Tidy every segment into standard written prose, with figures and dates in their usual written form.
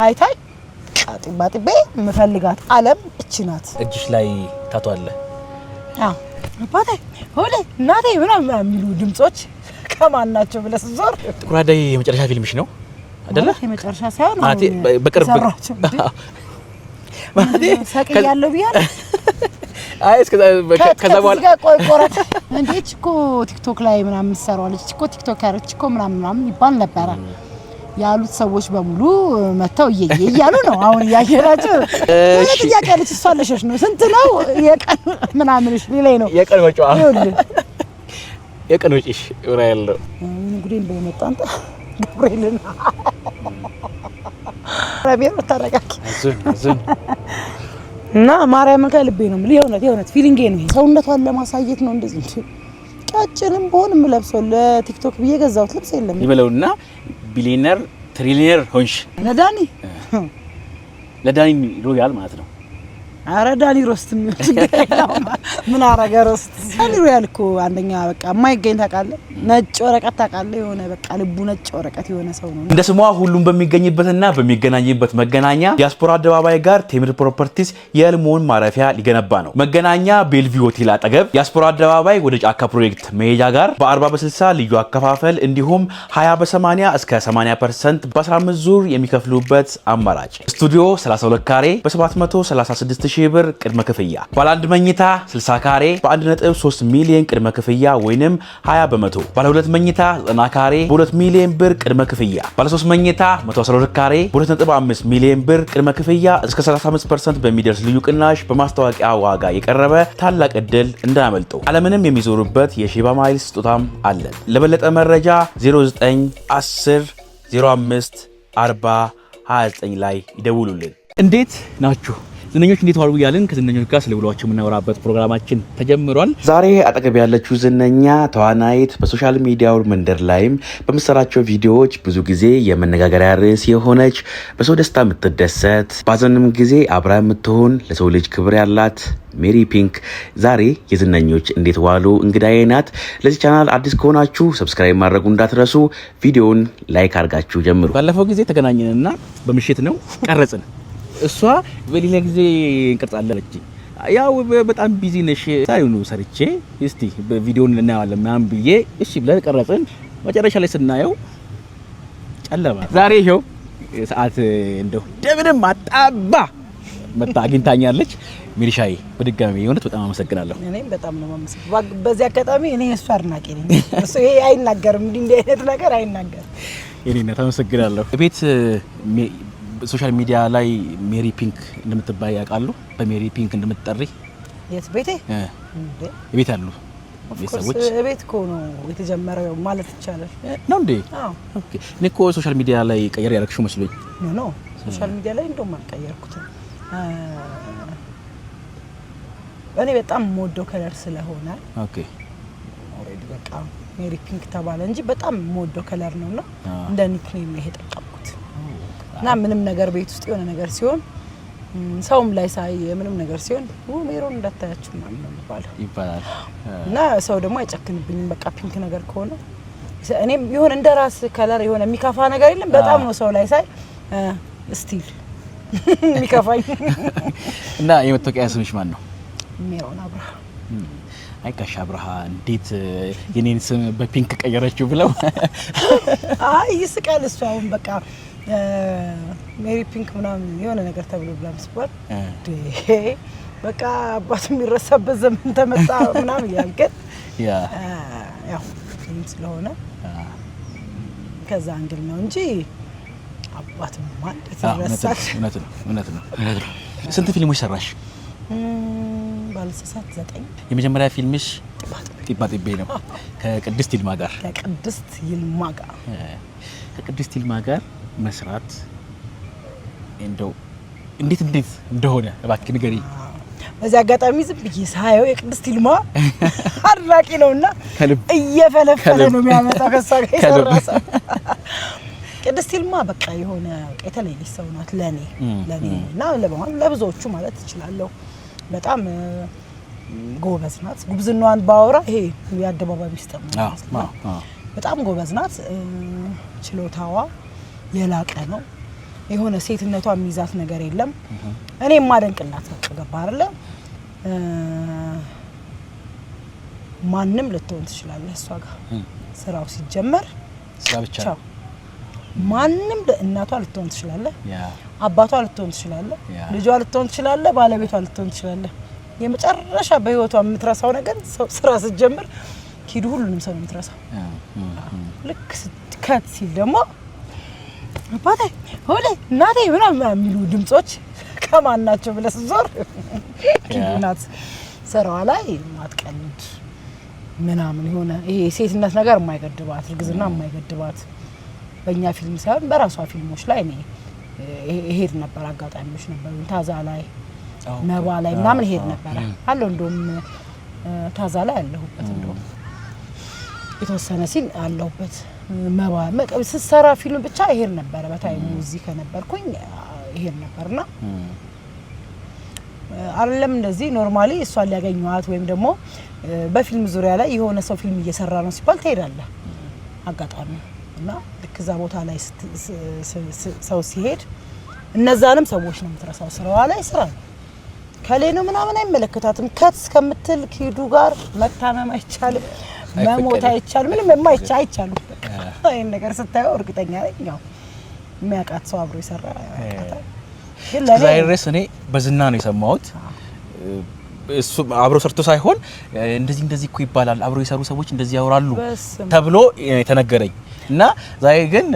አይታይ ቃጥባጥቤ መፈልጋት ዓለም እቺ ናት እጅሽ ላይ ታቶ አለ አባቴ ሆሌ እናቴ ምናምን የሚሉ ድምጾች ከማን ናቸው ብለህ ስትዞር ጥቁር አደይ የመጨረሻ ፊልምሽ ነው አይደለ የመጨረሻ ሳይሆን ማለቴ በቅርብ ማለቴ ሰቀ ያለው ቢያል አይ ከዛ በኋላ ቆይቆራች እንዴት እኮ ቲክቶክ ላይ ምናምን ሰራዋለች እኮ ቲክቶከሮች እኮ ምናምን ይባል ነበር ያሉት ሰዎች በሙሉ መተው እያሉ ነው አሁን ያየራቸው ማለት ያቀለች እሷ ለሸሽ ነው ስንት ነው የቀን ምናምንሽ ሊላይ ነው የቀን ወጪዋ የቀን ወጪሽ ኡራኤል ነው እንግዲህ በመጣንታ ገብርኤልን ረቢያ ተረጋቂ ዙን እና ማርያምን ከልቤ ነው የሆነት ፊሊንጌ ነው ሰውነቷን ለማሳየት ነው እንደዚህ ቀጭንም ቢሆን ምለብሰው ለቲክቶክ በየገዛውት ልብስ የለም ይበለውና ቢሊየነር ትሪሊየነር ሆንሽ ለዳኒ ሮያል ማለት ነው አረ ዳኒ ሮስት ምን አረገ ሮስት ዳኒ ሮያል እኮ አንደኛ በቃ የማይገኝ ታውቃለህ ነጭ ወረቀት ታውቃለህ የሆነ በቃ ልቡ ነጭ ወረቀት የሆነ ሰው ነው እንደ ስሟ ሁሉም በሚገኝበትና በሚገናኝበት መገናኛ ዲያስፖራ አደባባይ ጋር ቴምር ፕሮፐርቲስ የልሞን ማረፊያ ሊገነባ ነው መገናኛ ቤልቪው ሆቴል አጠገብ ዲያስፖራ አደባባይ ወደ ጫካ ፕሮጀክት መሄጃ ጋር በ40 በ60 ልዩ አከፋፈል እንዲሁም 20 በ80 እስከ 80% በ15 ዙር የሚከፍሉበት አማራጭ ስቱዲዮ 32 ካሬ በ736 ብር ቅድመ ክፍያ ባለ 1 መኝታ 60 ካሬ በ1.3 ሚሊዮን ቅድመ ክፍያ ወይንም 20% ባለ 2 መኝታ 90 ካሬ በ2 ሚሊዮን ብር ቅድመ ክፍያ ባለ 3 መኝታ 112 ካሬ በ2.5 ሚሊዮን ብር ቅድመ ክፍያ እስከ 35% በሚደርስ ልዩ ቅናሽ በማስታወቂያ ዋጋ የቀረበ ታላቅ እድል እንዳያመልጡ ዓለምንም የሚዞሩበት የሺባ ማይልስ ስጦታም አለ ለበለጠ መረጃ 0910 05 40 29 ላይ ይደውሉልን እንዴት ናችሁ ዝነኞች እንዴት ዋሉ ያልን ከዝነኞች ጋር ስለብሏቸው የምናወራበት ፕሮግራማችን ተጀምሯል ዛሬ አጠገብ ያለችው ዝነኛ ተዋናይት በሶሻል ሚዲያው መንደር ላይም በመሰራቸው ቪዲዮዎች ብዙ ጊዜ የመነጋገሪያ ርዕስ የሆነች በሰው ደስታ የምትደሰት ባዘንም ጊዜ አብራ የምትሆን ለሰው ልጅ ክብር ያላት ሜሪ ፒንክ ዛሬ የዝነኞች እንዴት ዋሉ እንግዳዬ ናት ለዚህ ቻናል አዲስ ከሆናችሁ ሰብስክራይብ ማድረጉ እንዳትረሱ ቪዲዮውን ላይክ አድርጋችሁ ጀምሩ ባለፈው ጊዜ ተገናኘንና በምሽት ነው ቀረጽን እሷ በሌላ ጊዜ እንቀርጻለች ያው በጣም ቢዚ ነሽ ሳይሆኑ ሰርቼ እስቲ በቪዲዮን እናያለን ማን ብዬ እሺ ብለን ቀረጽን መጨረሻ ላይ ስናየው ጨለማ ዛሬ ይሄው ሰዓት እንደው ደምንም አጣባ መጣ አግኝታኛለች ሚሪሻይ በድጋሚ የሆነት በጣም አመሰግናለሁ እኔም በጣም ነው ማመሰግናለሁ በዚህ አጋጣሚ እኔ እሱ አድናቂ ነኝ እሱ ይሄ አይናገርም እንዲህ አይነት ነገር አይናገርም እኔና ተመሰግናለሁ ቤት ሶሻል ሚዲያ ላይ ሜሪ ፒንክ እንደምትባይ ያውቃሉ በሜሪ ፒንክ እንደምትጠሪ የት ቤቴ ቤት አሉ ቤተሰቦች ቤት እኮ ነው የተጀመረው ማለት ይቻላል ነው እንዴ አዎ ኦኬ እኔ እኮ ሶሻል ሚዲያ ላይ ቀየር ያደረግሽው መስሎኝ ኖ ሶሻል ሚዲያ ላይ እንደውም አልቀየርኩትም እኔ በጣም ሞዶ ከለር ስለሆነ ኦኬ ኦሬዲ በቃ ሜሪ ፒንክ ተባለ እንጂ በጣም ሞዶ ከለር ነውና እንደ ኒክኔም ነው የተጠቀምኩት እና ምንም ነገር ቤት ውስጥ የሆነ ነገር ሲሆን ሰውም ላይ ሳይ ምንም ነገር ሲሆን ሜሮን እንዳታያችሁ ምናምን ይባላል እና ሰው ደግሞ አይጨክንብኝም በቃ ፒንክ ነገር ከሆነ እኔም ይሁን እንደራስ ከለር የሆነ የሚከፋ ነገር የለም በጣም ነው ሰው ላይ ሳይ ስቲል የሚከፋኝ እና የመተቀያ ስምሽ ማን ነው ሜሮን አብርሃ አይካሽ አብርሃ እንዴት የኔን ስም በፒንክ ቀየረችው ብለው አይ ይስቃል እሱ አሁን በቃ ሜሪ ፒንክ ምናምን የሆነ ነገር ተብሎ ብላምስባል በቃ አባት የሚረሳበት ዘመን ተመጣ ምናምን ያልከት ያው ፊልም ስለሆነ ከዛ አንግል ነው እንጂ አባት ማለት ተረሳች እውነት ነው ስንት ፊልሞች ሰራሽ ባልሰሳት 9 የመጀመሪያ ፊልምሽ ጢባጢቤ ነው ከቅድስት ይልማ ጋር ከቅድስት ይልማ ጋር መስራት እንደው እንዴት እንደሆነ እባክህ ንገሪ በዚህ አጋጣሚ ዝም ብዬ ሳየው የቅድስት ይልማ አድናቂ ነውና እየፈለፈለ ነው የሚያመጣው ከሷ ጋር ይሰራሳ ቅድስት ይልማ በቃ የሆነ የተለየች ሰው ናት ለኔ እና ለብዙዎቹ ማለት እችላለሁ በጣም ጎበዝ ናት ጉብዝናዋን ባወራ ይሄ ያደባባይ ሚስጥር ነው በጣም ጎበዝ ናት ችሎታዋ የላቀ ነው የሆነ ሴትነቷ የሚይዛት ነገር የለም እኔ ማደንቅላት በቃ ገባ አይደለ ማንንም ልትሆን ትችላለህ እሷ ጋር ስራው ሲጀመር ስራ ብቻ ማንንም እናቷ ልትሆን ትችላለህ አባቷ ልትሆን ትችላለህ ልጇ ልትሆን ትችላለህ ባለቤቷ ልትሆን ትችላለህ የመጨረሻ በህይወቷ የምትረሳው ነገር ስራ ሲጀመር ኪዱ ሁሉንም ሰው የምትረሳው ልክ ከት ሲል ደግሞ አባቴ ሆዴ እናቴ ምናምን የሚሉ ድምጾች ከማን ናቸው ብለህ ስትዞር ኪዱ ናት ስራዋ ላይ ማትቀልድ ምናምን ሆነ ይሄ ሴትነት ነገር የማይገድባት እርግዝና የማይገድባት በእኛ ፊልም ሳይሆን በራሷ ፊልሞች ላይ እኔ ሄድ ነበር አጋጣሚዎች ነበር ታዛ ላይ መባ ላይ ምናምን ሄድ ነበር አለው እንደውም ታዛ ላይ አለሁበት እንደውም የተወሰነ ሲል አለሁበት መባ መቀብ ስሰራ ፊልም ብቻ ይሄድ ነበር በታይሙ እዚህ ከነበርኩኝ ይሄድ ነበርና አይደለም እንደዚህ ኖርማሊ እሷ ሊያገኙት ወይም ደግሞ በፊልም ዙሪያ ላይ የሆነ ሰው ፊልም እየሰራ ነው ሲባል ትሄዳለህ አጋጣሚ እና ለከዛ ቦታ ላይ ሰው ሲሄድ እነዛንም ሰዎች ነው የምትረሳው ስራዋ ላይ ስራ ከሌ ነው ምናምን አይመለከታትም ከትስ ከምትል ኪዱ ጋር መታመም አይቻልም መሞት አይቻልም ምንም አይቻልም አይ ነገር ስታየው እርግጠኛ ነኝ ያው የሚያቃት ሰው አብሮ ይሰራ ያቃታል ግን ለዛይረስ እኔ በዝና ነው የሰማሁት እሱ አብሮ ሰርቶ ሳይሆን እንደዚህ እኮ ይባላል አብሮ የሰሩ ሰዎች እንደዚህ ያወራሉ ተብሎ የተነገረኝ እና ዛሬ ግን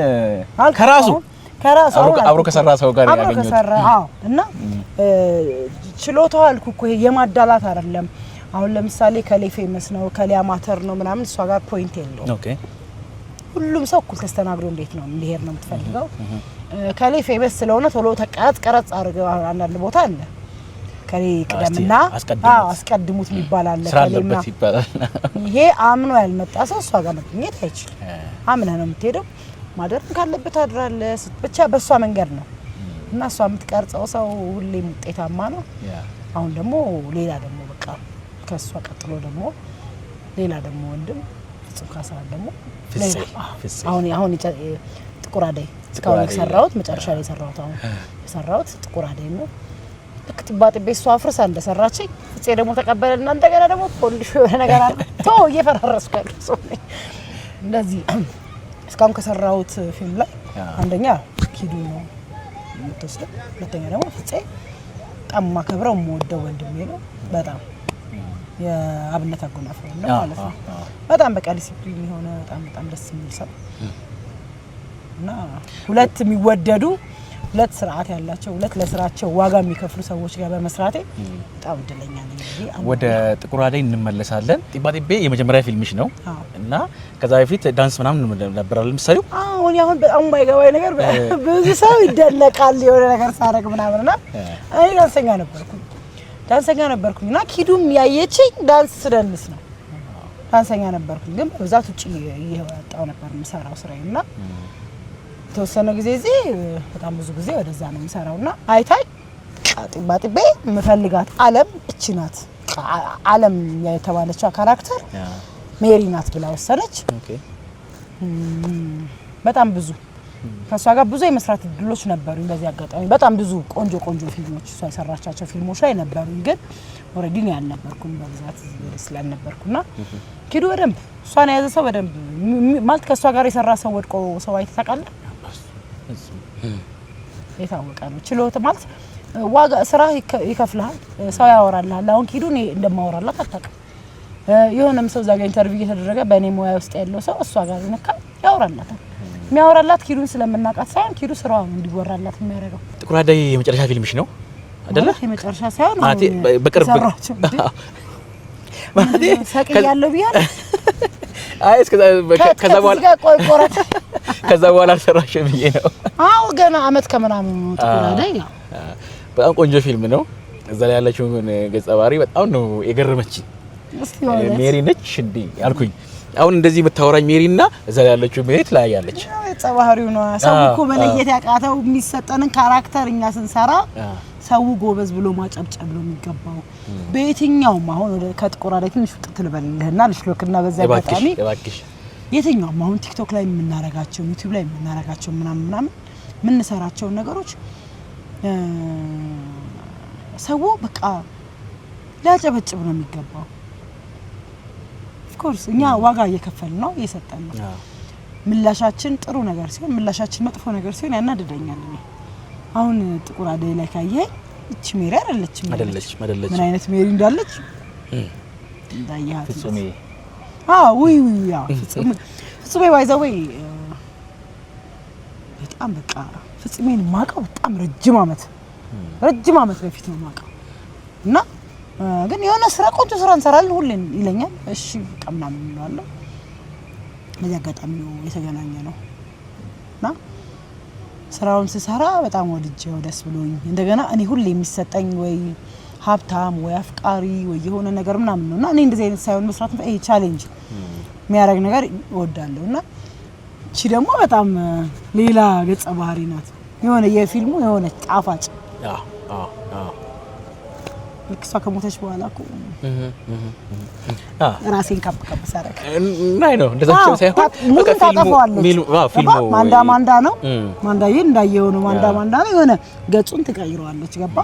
ከራሱ አብሮ ከሰራ ሰው ጋር ያገኘሁት አዎ እና ችሎታው አልኩ እኮ የማዳላት አይደለም አሁን ለምሳሌ ከሌ ፌመስ ነው ከሌ አማተር ነው ምናምን እሷ ጋር ፖይንት የለው ኦኬ ሁሉም ሰው እኩል ተስተናግዶ እንዴት ነው ሊሄድ ነው የምትፈልገው ከሌ ፌመስ ስለሆነ ቶሎ ተቀረጽ አድርገው አንዳንድ ቦታ አለ ከሌ ቀደምና አስቀድሙት ይባላል ከሌና ይሄ አምኖ ያልመጣ ሰው እሷ ጋር መገኘት አይችልም አምነ ነው የምትሄደው ማደርም ካለበት አድራለህ ብቻ በሷ መንገድ ነው እና እሷ የምትቀርጸው ሰው ሁሌም ውጤታማ ነው አሁን ደግሞ ሌላ ደግሞ በቃ ከሷ ቀጥሎ ደግሞ ሌላ ደግሞ ወንድም ፍጹም ካሳን ደግሞ አሁን ጥቁር አደይ እስካሁን የሰራሁት መጨረሻ ላይ የሰራሁት ጥቁር አደይ ነው ልክ ጥባጥቤ እሷ አፍርሳ እንደሰራችኝ ፍፄ ደግሞ ተቀበለና እንደገና ደግሞ ፖሊሽ የሆነ ነገር አለ ተው እየፈራረስኩ ያለው ሰው ነኝ እንደዚህ እስካሁን ከሰራሁት ፊልም ላይ አንደኛ ኪዱ ነው የምትወስደው ሁለተኛ ደግሞ ፍፄ በጣም ማከብረው የምወደው ወንድሜ ነው በጣም የአብነት አጎናፍር ነው ማለት ነው በጣም በቃ ዲሲፕሊን የሆነ በጣም ደስ የሚል ሰው እና ሁለት የሚወደዱ ሁለት ስርዓት ያላቸው ሁለት ለስራቸው ዋጋ የሚከፍሉ ሰዎች ጋር በመስራቴ በጣም እድለኛ ነኝ ወደ ጥቁር አደይ እንመለሳለን ጥባጥቤ የመጀመሪያ ፊልምሽ ነው እና ከዛ በፊት ዳንስ ምናምን ነበር ለምሳሌ አሁን በጣም የማይገባኝ ነገር ብዙ ሰው ይደነቃል የሆነ ነገር ሳረግ ምናምንና እኔ ዳንሰኛ ነበርኩኝና ኪዱም ያየችኝ ዳንስ ስደንስ ነው ዳንሰኛ ነበርኩኝ ግን በብዛት ውጪ እየወጣው ነበር የምሰራው ስራዬና ተወሰነ ጊዜ እዚህ በጣም ብዙ ጊዜ ወደዛ ነው የምሰራውና አይታይ ጥባጥቤ የምፈልጋት ዓለም እቺ ናት ዓለም የተባለችው ካራክተር ሜሪ ናት ብላ ወሰነች ኦኬ በጣም ብዙ ከሷ ጋር ብዙ የመስራት እድሎች ነበሩኝ በዚህ አጋጣሚ በጣም ብዙ ቆንጆ ፊልሞች እሷ የሰራቻቸው ፊልሞች ላይ ነበሩኝ ግን ኦሬዲ ነው ያልነበርኩኝ በብዛት ስላልነበርኩና ኪዱ በደንብ እሷን ያዘ ሰው በደንብ ማለት ከሷ ጋር የሰራ ሰው ወድቆ ሰው አይተታቃለ የታወቀ ነው ችሎታ ማለት ዋጋ ስራ ይከፍልሃል ሰው ያወራልሃል አሁን ኪዱ እኔ እንደማወራላት አታውቅም የሆነም ሰው ዛጋ ኢንተርቪው እየተደረገ በእኔ ሙያ ውስጥ ያለው ሰው እሷ ጋር ነካ ያወራላታል የሚያወራላት ኪዱን ስለምናቃት ሳይሆን ኪዱ ስራው እንዲወራላት የሚያደርገው ጥቁር አደይ የመጨረሻ ፊልምሽ ነው አይደለ የመጨረሻ ሳይሆን በቅርብ ማለት ሰቅያለሁ ቢያል አይ ከዛ በኋላ አልሰራሽም ብዬ ነው አዎ ገና አመት ከምናምን ጥቁር አደይ ነው በጣም ቆንጆ ፊልም ነው እዛ ላይ ያለችው ገጸ ባህሪ በጣም ነው የገረመችኝ ሜሪ ነች እንዴ አልኩኝ አሁን እንደዚህ የምታወራኝ ሜሪና እዛ ላይ ያለችው ሜሪ ትለያያለች ገጸ ባህሪው ነው ሰው እኮ መለየት ያቃተው የሚሰጠንን ካራክተር እኛ ስንሰራ ሰው ጎበዝ ብሎ ማጨብጨብ ነው የሚገባው በየትኛውም አሁን ከጥቁር አደይ ትንሽ ውጥት ልበልህና ልሽሎክና በዛ በጣም የትኛውም አሁን ቲክቶክ ላይ የምናረጋቸው ዩቲዩብ ላይ የምናረጋቸው ምናምን ምን ሰራቸው ነገሮች ሰው በቃ ሊያጨበጭብ ነው የሚገባው ኦፍ ኮርስ እኛ ዋጋ እየከፈልን ነው እየሰጠን ነው ምላሻችን ጥሩ ነገር ሲሆን ምላሻችን መጥፎ ነገር ሲሆን ያናደደኛል አሁን ጥቁር አደይ ላይ ካየ እቺ ሜሪ አይደለችም ምን አይነት ሜሪ እንዳለች እንዳያት ፍጹሜ ውይ ያ ፍጹሜ ባይዘው በጣም በቃ ፍጹሜን ማቀው በጣም ረጅም አመት በፊት ነው ማቀው እና ግን የሆነ ስራ ቆንጆ ስራ እንሰራለን ሁሌ ይለኛል እሺ በቃ ምናምን እንላለን ለዚህ አጋጣሚ ነው የተገናኘ ነው እና ስራውን ስሰራ በጣም ወድጄው ደስ ብሎኝ እንደገና እኔ ሁሌ የሚሰጠኝ ወይ ሀብታም ወይ አፍቃሪ ወይ የሆነ ነገር ምናምን ነውና እኔ እንደዚህ አይነት ሳይሆን መስራት ነው ቻሌንጅ የሚያደርግ ነገር እወዳለሁና እቺ ደግሞ በጣም ሌላ ገጸ ባህሪ ናት የሆነ የፊልሙ የሆነ ጣፋጭ ልክሷ ከሞተች በኋላ እኮ ራሴን ካፕ ሳረክ ናይ ነው እንደዛቸው ሳይሆን በቃ ፊልሙ ማንዳ ነው ማንዳዬ እንዳየው ነው ማንዳ ነው የሆነ ገጹን ትቀይረዋለች ገባ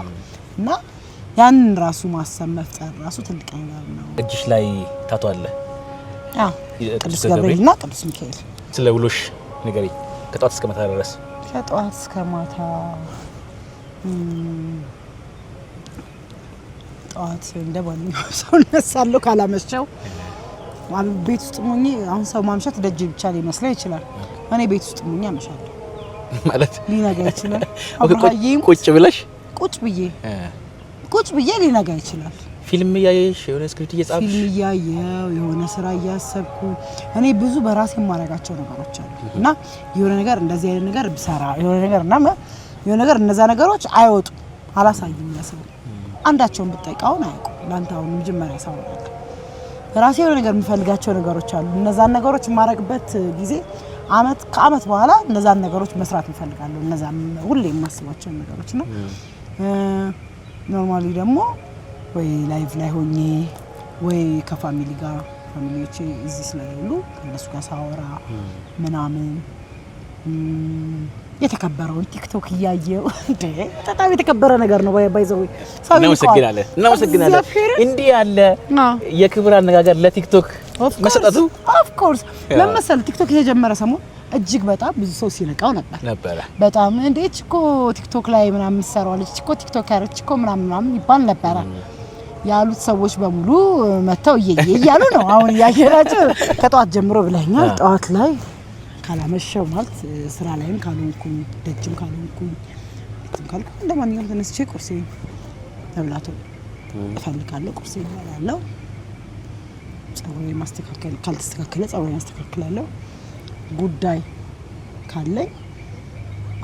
እና ያን ራሱ ማሰብ መፍጠር ራሱ ትልቅ ነገር ነው እጅሽ ላይ ታቶ አለ ቅዱስ ገብርኤልና ቅዱስ ሚካኤል ስለ ውሎሽ ንገሪ ከጧት እስከ ማታ ድረስ ከጧት እስከ ማታ ጧት እንደባልኝ ሰው ነሳለሁ ካላመሸው ቤት ውስጥ ሆኜ አሁን ሰው ማምሸት ደጅ ብቻ ሊመስለው ይችላል እኔ ቤት ውስጥ ሆኜ አመሻለሁ ማለት ሊነጋ ይችላል ቁጭ ብዬ ሊነጋ ይችላል ፊልም ያየሽ የሆነ ስክሪፕት እየጻፍሽ ፊልም ያየው የሆነ ስራ እያሰብኩ እኔ ብዙ በራሴ ማረጋቸው ነገሮች አሉ እና የሆነ ነገር እንደዚህ አይነት ነገር ብሰራ የሆነ ነገር እነዛ ነገሮች አይወጡ አላሳይም ለሰው አንዳቸውን ብጠይቃውን አይቆ ላንተ አሁን መጀመሪያ ሳወራለሁ ራሴ የሆነ ነገር የምፈልጋቸው ነገሮች አሉ እነዛን ነገሮች ማረግበት ጊዜ ከአመት በኋላ እነዛን ነገሮች መስራት እንፈልጋለሁ እነዛን ሁሌ የማስባቸው ነገሮች ነው ኖርማሊ ደግሞ ወይ ላይቭ ላይ ሆኜ ወይ ከፋሚሊ ጋር ፋሚሊዎቼ እዚህ ስለሌሉ ከነሱ ጋር ሳወራ ምናምን የተከበረውን ቲክቶክ እያየው እንዴ በጣም የተከበረ ነገር ነው ባይዘው እናመሰግናለን እንዲህ ያለ የክብር አነጋገር ለቲክቶክ መሰጠቱ ኦፍ ኮርስ ለምሳሌ ቲክቶክ የጀመረ ሰሞን እጅግ በጣም ብዙ ሰው ሲነቃው ነበር በጣም እንዴት እኮ ቲክቶክ ላይ ምናምን ሰራዋለች እኮ ቲክቶክ ያረች እኮ ምናምን ይባል ነበር ያሉት ሰዎች በሙሉ መተው እያሉ ነው አሁን ያየራቸው ከጧት ጀምሮ ብለኛል ጧት ላይ ካላመሸው ማለት ስራ ላይም ካልሆንኩኝ ደጅም ካልሆንኩኝ እንደማንኛውም ተነስቼ ቁርሴ መብላቱ እፈልጋለሁ ቁርሴ እበላለሁ ጸጉሬን ማስተካከል ካልተስተካከለ ጸጉሬን ማስተካከላለሁ ጉዳይ ካለኝ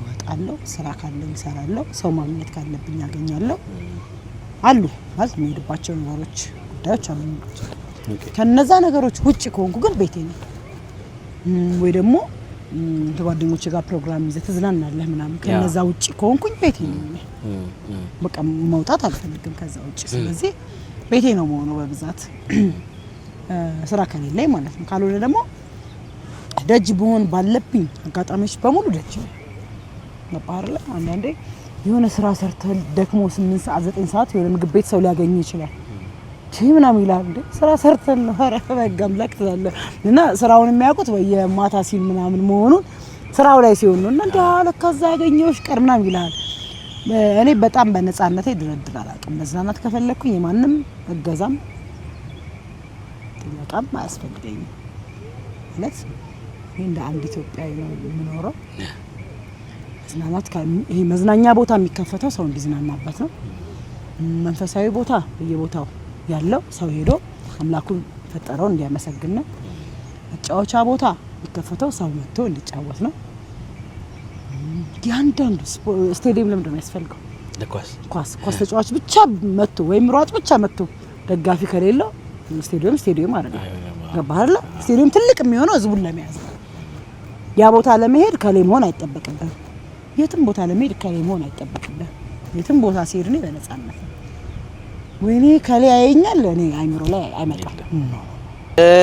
እወጣለሁ ስራ ካለኝ እሰራለሁ ሰው ማግኘት ካለብኝ አገኛለሁ አሉ ማለት የሚሄድባቸው ነገሮች ጉዳዮች አሉ ከነዛ ነገሮች ውጪ ከሆንኩ ግን ቤቴ ነው ወይ ደግሞ ተጓደኞቼ ጋር ፕሮግራም ይዘህ ትዝናናለህ ምናምን ከነዛ ውጪ ከሆንኩኝ ቤቴ ነው በቃ መውጣት አልፈልግም ከዛ ውጪ ስለዚህ ቤቴ ነው መሆኑ በብዛት ስራ ከሌለኝ ማለት ነው ካልሆነ ደግሞ ደጅ በሆን ባለብኝ አጋጣሚዎች በሙሉ ደጅ ነው ነባርለ አንዳንዴ የሆነ ስራ ሰርተል ደክሞ 8 ሰዓት 9 ሰዓት የሆነ ምግብ ቤት ሰው ሊያገኝ ይችላል ምናምን ይላል እንዴ ስራ ሰርተል ነው በጋም ለክተለ እና ስራውን የሚያውቁት ወይ የማታ ሲል ምናምን መሆኑን ስራው ላይ ሲሆን ነው እና ለካዛ ያገኘውሽ ቀር ምናምን ይላል እኔ በጣም በነፃነቴ ድርድር አላውቅም መዝናናት ከፈለኩኝ የማንም እገዛም ጥያቄም አያስፈልገኝም ማለት እንደ አንድ ኢትዮጵያዊ ነው የምኖረው መዝናናት ይሄ መዝናኛ ቦታ የሚከፈተው ሰው እንዲዝናናበት ነው መንፈሳዊ ቦታ በየቦታው ያለው ሰው ሄዶ አምላኩን ፈጠረው እንዲያመሰግን ነው መጫወቻ ቦታ የሚከፈተው ሰው መጥቶ እንዲጫወት ነው ያንዳንዱ ስቴዲየም ለምንድን ነው ያስፈልገው ኳስ ተጫዋች ብቻ መጥቶ ወይም ሯጭ ብቻ መጥቶ ደጋፊ ከሌለው ስቴዲየም አይደለም ገባህ አይደል ስቴዲየም ትልቅ የሚሆነው ህዝቡን ለመያዝ ያ ቦታ ለመሄድ ከሌ መሆን አይጠበቅብህም የትም ቦታ ለመሄድ ከሌ መሆን አይጠበቅብህም የትም ቦታ ሲሄድ ነው በነፃነት ወይኔ ከሌ ያየኛል እኔ አይምሮ ላይ አይመጣም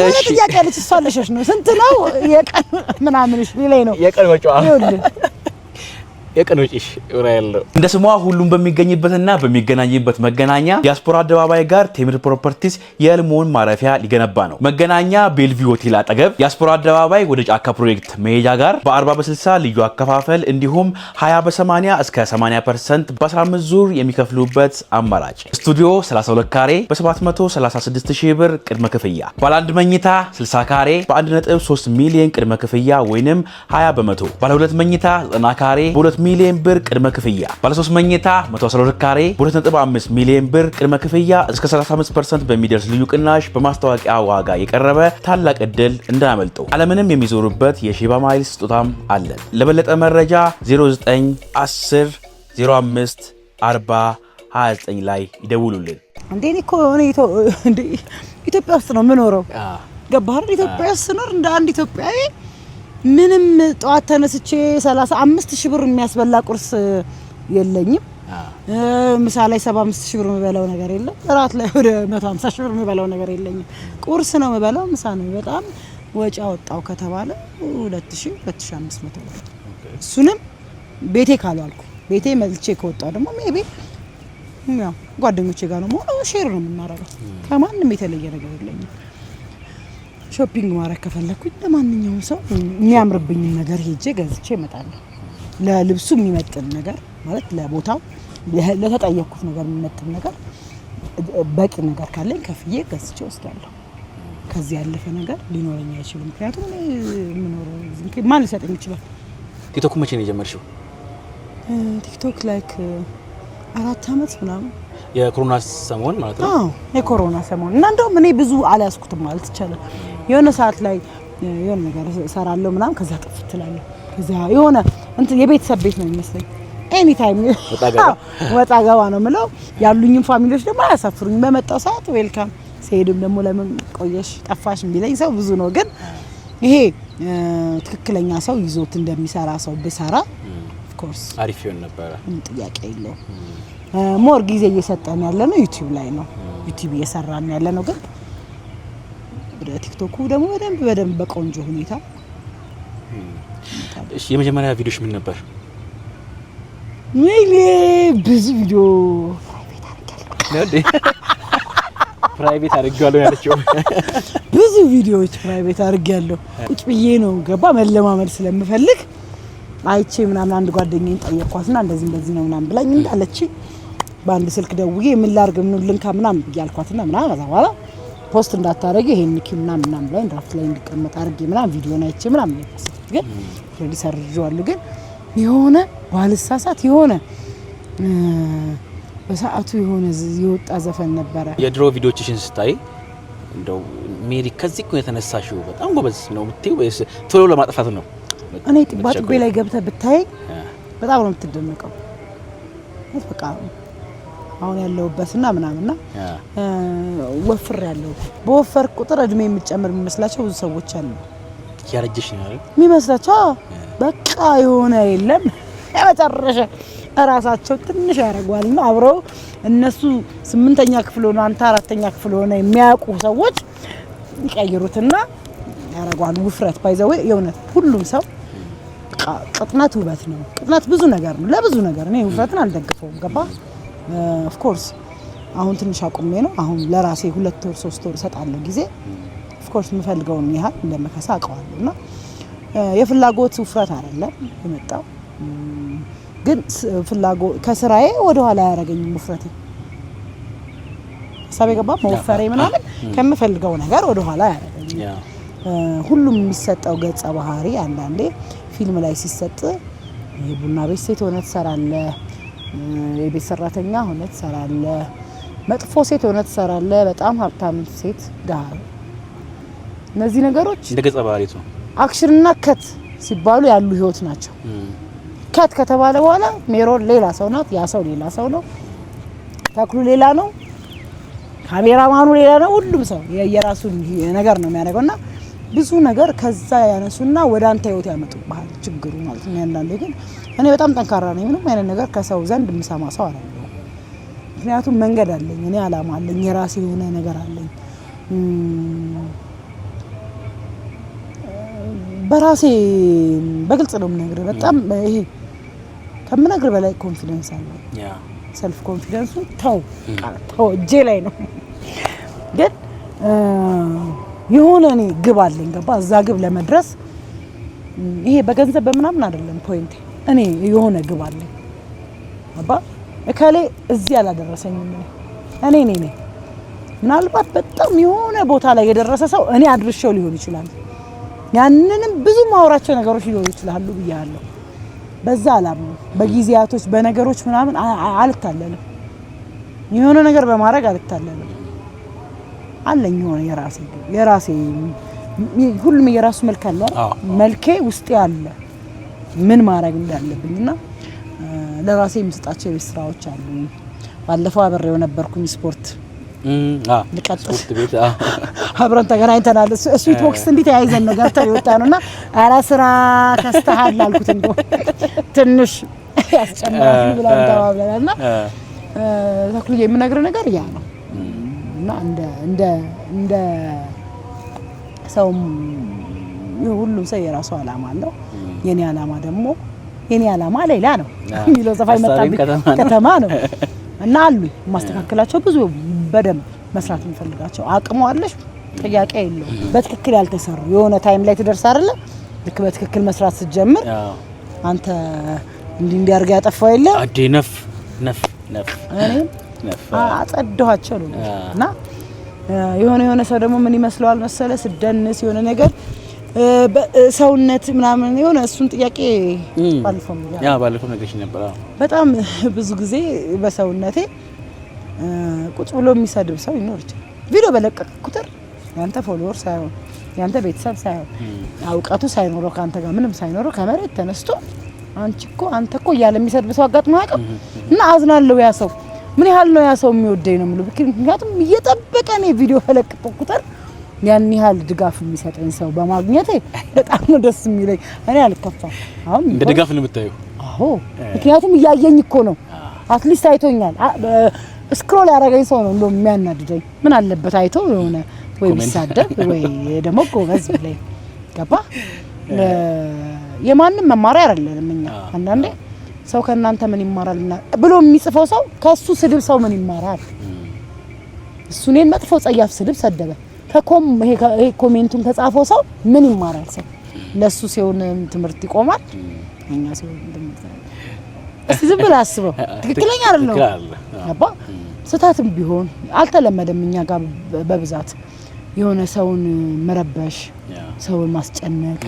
እሺ ጥያቄ አለች እሷ ለሸሽ ነው ስንት ነው የቀን ምናምንሽ ሊለኝ ነው የቀን ወጪዋ የቀኖጭሽ ወራይሎ እንደ ስሟ ሁሉም በሚገኝበትና በሚገናኝበት መገናኛ ዲያስፖራ አደባባይ ጋር ቴምር ፕሮፐርቲስ የህልሞን ማረፊያ ሊገነባ ነው። መገናኛ ቤልቪው ሆቴል አጠገብ ዲያስፖራ አደባባይ ወደ ጫካ ፕሮጀክት መሄጃ ጋር በ40 በ60 ልዩ አከፋፈል እንዲሁም 20 በ80 እስከ 80% በ15 ዙር የሚከፍሉበት አማራጭ ስቱዲዮ 32 ካሬ በ736,000 ብር ቅድመ ክፍያ፣ ባለ 1 መኝታ 60 ካሬ በ1.3 ሚሊዮን ቅድመ ክፍያ ወይንም 20 በመቶ፣ ባለ 2 መኝታ 90 ካሬ በ2 ሚሊዮን ብር ቅድመ ክፍያ፣ ባለ 3 መኝታ 112 ካሬ በ2.5 ሚሊዮን ብር ቅድመ ክፍያ እስከ 35% በሚደርስ ልዩ ቅናሽ በማስታወቂያ ዋጋ የቀረበ ታላቅ እድል እንዳያመልጡ። ዓለምንም የሚዞሩበት የሺባ ማይልስ ስጦታም አለን። ለበለጠ መረጃ 0910 05 40 29 ላይ ይደውሉልን። እንዴ እኮ ኢትዮጵያ ውስጥ ነው የምኖረው። ገባህ? ኢትዮጵያ ውስጥ ስኖር እንደ አንድ ኢትዮጵያዊ ምንም ጧት ተነስቼ 35,000 ብር የሚያስበላ ቁርስ የለኝም። ምሳ ላይ 75,000 ብር የምበላው ነገር የለም። እራት ላይ ወደ 150,000 ብር የምበላው ነገር የለኝም። ቁርስ ነው የምበላው፣ ምሳ ነው። በጣም ወጪ አወጣው ከተባለ 2,500 ብር። እሱንም ቤቴ ካልዋልኩ ቤቴ መልቼ ከወጣው ደግሞ ሜቢ ያው ጓደኞቼ ጋር ነው ሼር ነው የምናደርገው። ከማንም የተለየ ነገር የለኝም። ሾፒንግ ማድረግ ከፈለኩኝ ለማንኛውም ሰው የሚያምርብኝ ነገር ሄጄ ገዝቼ እመጣለሁ። ለልብሱ የሚመጥን ነገር ማለት ለቦታው ለተጠየቅኩት ነገር የሚመጥን ነገር በቂ ነገር ካለኝ ከፍዬ ገዝቼ ወስዳለሁ። ከዚህ ያለፈ ነገር ሊኖረኝ አይችልም። ምክንያቱም የምኖረው ማን ሊሰጠኝ ይችላል? ቲክቶክ መቼ ነው የጀመርሽው? ቲክቶክ ላይክ 4 አመት ምናምን የኮሮና ሰሞን ማለት ነው። አዎ የኮሮና ሰሞን እና እንደውም እኔ ብዙ አልያዝኩትም ማለት ይቻላል። የሆነ ሰዓት ላይ የሆነ ነገር ሰራለሁ ምናምን ከዛ ጥፍት እላለሁ። ከዛ የሆነ እንትን የቤተሰብ ቤት ነው የሚመስለኝ። ኤኒ ታይም ወጣ ገባ ነው የምለው። ያሉኝም ፋሚሊዎች ደግሞ አያሳፍሩኝ። በመጣው ሰዓት ዌልካም፣ ሲሄድም ደግሞ ለምን ቆየሽ ጠፋሽ የሚለኝ ሰው ብዙ ነው። ግን ይሄ ትክክለኛ ሰው ይዞት እንደሚሰራ ሰው ብሰራ ኦፍ ኮርስ አሪፍ ይሆን ነበር። ጥያቄ የለውም። ሞር ጊዜ እየሰጠን ያለ ነው ዩቲዩብ ላይ ነው። ዩቲዩብ እየሰራን ያለ ነው። ግን ወደ ቲክቶኩ ደግሞ በደንብ በቆንጆ ሁኔታ። እሺ የመጀመሪያ ቪዲዮሽ ምን ነበር? ብዙ ቪዲዮ ፕራይቬት አድርጋለሁ ያለችው ብዙ ቪዲዮዎች ፕራይቬት አድርጋለሁ። ቁጭ ብዬ ነው ገባ መለማመድ ስለምፈልግ አይቼ ምናምን አንድ ጓደኛዬን ጠየቅኳትና እንደዚህ ነው ምናምን ብላኝ እንዳለች በአንድ ስልክ ደውዬ ምን ላድርግ ምን ልንካ ምናምን ብያልኳትና ምናምን ከዛ በኋላ ፖስት እንዳታረጊ ይሄን ንኪ ምናምን ብላኝ ድራፍት ላይ እንዲቀመጥ አድርጌ ምናምን ቪዲዮ አይቼ ምናምን ያሳስኩት። ግን ሬዲ ሰርጆዋለሁ። ግን የሆነ ባልሳሳት የሆነ በሰዓቱ የሆነ የወጣ ዘፈን ነበረ። የድሮ ቪዲዮዎችሽን ስታይ እንደው ሜሪ ከዚህ እኮ የተነሳሽው በጣም ጎበዝ ነው የምትይው ወይስ ቶሎ ለማጥፋት ነው? እኔ ጥባጥቤ ላይ ገብተህ ብታይ በጣም ነው የምትደነቀው። በቃ አሁን ያለውበትና ምናምንና ወፍር ያለው በወፈር ቁጥር እድሜ የሚጨምር የሚመስላቸው ብዙ ሰዎች አሉ። ያረጀሽ ነው አይደል የሚመስላቸው። በቃ የሆነ የለም የመጨረሻ ራሳቸው ትንሽ ያረጋልና አብረው እነሱ 8ኛ ክፍል ሆነ አንተ 4ኛ ክፍል ሆነ የሚያውቁ ሰዎች ይቀይሩትና ያረጋሉ። ውፍረት ባይዘው የእውነት ሁሉም ሰው ቅጥነት ውበት ነው። ቅጥነት ብዙ ነገር ነው፣ ለብዙ ነገር እኔ ውፍረትን አልደግፈውም። ገባ ኦፍ ኮርስ አሁን ትንሽ አቁሜ ነው። አሁን ለራሴ 2 ወር 3 ወር ሰጣለሁ ጊዜ። ኦፍ ኮርስ የምፈልገውን ያህል እንደመከሳ አውቀዋለሁና የፍላጎት ውፍረት አይደለም የመጣው። ግን ፍላጎት ከስራዬ ወደ ኋላ ያረጋኝ ውፍረቴ ሀሳብ የገባ መወፈሬ ምናምን ከምፈልገው ነገር ወደ ኋላ ያረጋኝ። ሁሉም የሚሰጠው ገጸ ባህሪ አንዳንዴ ፊልም ላይ ሲሰጥ የቡና ቤት ሴት ሆነ ትሰራለህ፣ የቤት ሰራተኛ ሆነ ትሰራለህ፣ መጥፎ ሴት ሆነ ትሰራለህ፣ በጣም ሀብታም ሴት ድሃ። እነዚህ ነገሮች እንደ ገጸ ባህሪቱ ነው። አክሽንና ከት ሲባሉ ያሉ ህይወት ናቸው። ከት ከተባለ በኋላ ሜሮን ሌላ ሰው ናት፣ ያ ሰው ሌላ ሰው ነው፣ ተክሉ ሌላ ነው፣ ካሜራማኑ ሌላ ነው። ሁሉም ሰው የራሱን ነገር ነው የሚያደርገውና ብዙ ነገር ከዛ ያነሱና ወደ አንተ ህይወት ያመጡብሃል። ችግሩ ማለት ነው። አንዳንዴ ግን እኔ በጣም ጠንካራ ነኝ። ምንም አይነት ነገር ከሰው ዘንድ የምሰማ ሰው አይደለም። ምክንያቱም መንገድ አለኝ፣ እኔ አላማ አለኝ፣ የራሴ የሆነ ነገር አለኝ። በራሴ በግልጽ ነው የምነግርህ። በጣም ይሄ ከምነግር በላይ ኮንፊደንስ አለው ሰልፍ ኮንፊደንሱ ተው እጄ ላይ ነው ግን የሆነ እኔ ግብ አለኝ ገባ እዛ ግብ ለመድረስ ይሄ በገንዘብ በምናምን አይደለም ፖይንት እኔ የሆነ ግብ አለኝ ገባ እካሌ እዚህ አላደረሰኝም እኔ ምናልባት በጣም የሆነ ቦታ ላይ የደረሰ ሰው እኔ አድርሼው ሊሆን ይችላል ያንንም ብዙ ማውራቸው ነገሮች ሊሆኑ ይችላሉ ብያለሁ በዛ አላም በጊዜያቶች በነገሮች ምናምን አልታለለም የሆነ ነገር በማድረግ አልታለለም አለኝ የሆነ የራሴ ሁሉም የራሱ መልክ አለ መልኬ ውስጥ ያለ ምን ማድረግ እንዳለብኝና ለራሴ የምሰጣቸው የስራዎች አሉ ባለፈው አብሬው ነበርኩኝ ስፖርት ልቀጥል ቤት አብረን ተገናኝተናል ስዊት ቦክስ እንዴት ያይዘን ነገር ተይወጣነውና አራ ስራ ከስተሃል አልኩት እንደው ትንሽ ያስጨናል ብለን ተባብለናልና ተክሉ የምነግር ነገር ያ ነው እና እንደ ሰው ሁሉም ሰው የራሱ አላማ አለው የኔ አላማ ሌላ ነው የሚለው ዘፋኝ መጣብኝ ከተማ ነው እና አሉ ማስተካከላቸው ብዙ በደንብ መስራት እንፈልጋቸው አቅሙ አለሽ ጥያቄ የለው በትክክል ያልተሰሩ የሆነ ታይም ላይ ትደርስ አይደለ ልክ በትክክል መስራት ስትጀምር አንተ እንዲያርጋ ያጠፋው የለ አዴ ነፍ እኔ አጸደዋቸው ነው እና የሆነ ሰው ደግሞ ምን ይመስለዋል መሰለ ስደንስ የሆነ ነገር ሰውነት ምናምን የሆነ እሱን ጥያቄ ባለፈው ነገርሽ ነበር በጣም ብዙ ጊዜ በሰውነቴ ቁጭ ብሎ የሚሰድብ ሰው ይኖር ይችላል ቪዲዮ በለቀቀ ቁጥር ያንተ ፎሎወር ሳይሆን ያንተ ቤተሰብ ሳይሆን አውቀቱ ሳይኖረው ካንተ ጋር ምንም ሳይኖረው ከመሬት ተነስቶ አንተ እኮ ያለ የሚሰድብ ሰው አጋጥሞ ያውቃል እና አዝናለሁ ያ ሰው ምን ያህል ነው ያ ሰው የሚወደኝ ነው ማለት ምክንያቱም እየጠበቀ ነው ቪዲዮ በለቀቀ ቁጥር ያን ያህል ድጋፍ የሚሰጠኝ ሰው በማግኘቴ በጣም ነው ደስ የሚለኝ እኔ አልከፋም አሁን እንደ ድጋፍ ነው የምታየው አዎ ምክንያቱም እያየኝ እኮ ነው አትሊስት አይቶኛል ስክሮል ያደረገኝ ሰው ነው እንደውም የሚያናድደኝ ምን አለበት አይቶ የሆነ ወይ ቢሳደብ ወይ ደግሞ ጎበዝ ብለኝ ገባ የማንም መማሪያ አይደለም እኛ አንዳንዴ ሰው ከናንተ ምን ይማራል ብሎ የሚጽፈው ሰው ከሱ ስድብ ሰው ምን ይማራል እሱ እኔን መጥፎ ጸያፍ ስድብ ሰደበ ይሄ ኮሜንቱን ከጻፈው ሰው ምን ይማራል ሰው ለሱ ሲሆን ትምህርት ይቆማል እኛ ሲሆን እስቲ ዝም ብለህ አስበው ትክክለኛ አይደለም አባ ስታትም ቢሆን አልተለመደም እኛ ጋር በብዛት የሆነ ሰውን መረበሽ ሰውን ማስጨነቅ